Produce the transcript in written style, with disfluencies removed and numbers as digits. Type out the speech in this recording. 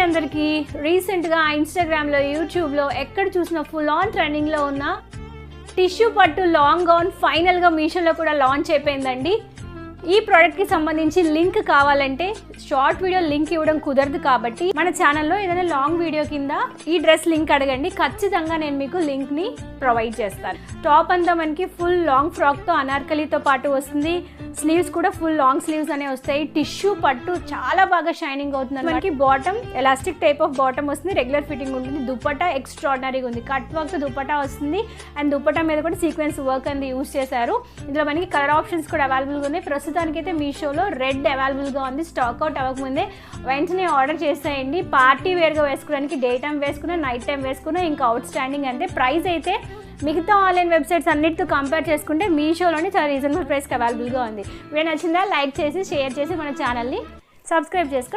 అందరికీ. రీసెంట్గా ఇన్స్టాగ్రామ్లో, యూట్యూబ్లో ఎక్కడ చూసిన ఫుల్ ఆన్ ట్రెండింగ్లో ఉన్న టిష్యూ పట్టు లాంగ్ గౌన్ ఫైనల్గా మీషోలో కూడా లాంచ్ అయిపోయిందండి. ఈ ప్రోడక్ట్కి సంబంధించి లింక్ కావాలంటే షార్ట్ వీడియో లింక్ ఇవ్వడం కుదరదు కాబట్టి మన ఛానల్లో ఏదైనా లాంగ్ వీడియో కింద ఈ డ్రెస్ లింక్ అడగండి, ఖచ్చితంగా నేను మీకు లింక్ని ప్రొవైడ్ చేస్తాను. టాప్ అంతా మనకి ఫుల్ లాంగ్ ఫ్రాక్తో అనార్కలితో పాటు వస్తుంది. స్లీవ్స్ కూడా ఫుల్ లాంగ్ స్లీవ్స్ అనేవి వస్తాయి. టిష్యూ పట్టు చాలా బాగా షైనింగ్ అవుతుంది. మనకి bottom elastic type of bottom వస్తుంది, రెగ్యులర్ ఫిట్టింగ్ ఉంటుంది. దుపట్టా ఎక్స్ట్రాడినరీగా ఉంది, కట్ వర్క్ దుపట్టా వస్తుంది. అండ్ దుపట్టా మీద కూడా సీక్వెన్స్ వర్క్ అనేది యూజ్ చేశారు. ఇందులో మనకి కలర్ ఆప్షన్స్ కూడా అవైలబుల్గా ఉన్నాయి. ప్రస్తుతానికైతే మీషోలో రెడ్ అవైలబుల్గా ఉంది. స్టాక్ అవుట్ అవ్వకముందే వెంటనే ఆర్డర్ చేసేయండి. పార్టీ వేర్గా వేసుకోవడానికి డే టైం వేసుకున్నా, నైట్ టైం వేసుకున్నా ఇంకా అవుట్ స్టాండింగ్. అంతే ప్రైస్ అయితే మిగతా ఆన్లైన్ వెబ్సైట్స్ అన్నిటితో కంపేర్ చేసుకుంటే మీషోలోనే చాలా రీజనబుల్ ప్రైస్కి అవైలబుల్గా ఉంది. వీడియో నచ్చిందా లైక్ చేసి షేర్ చేసి మన ఛానల్ని సబ్స్క్రైబ్ చేసుకోండి.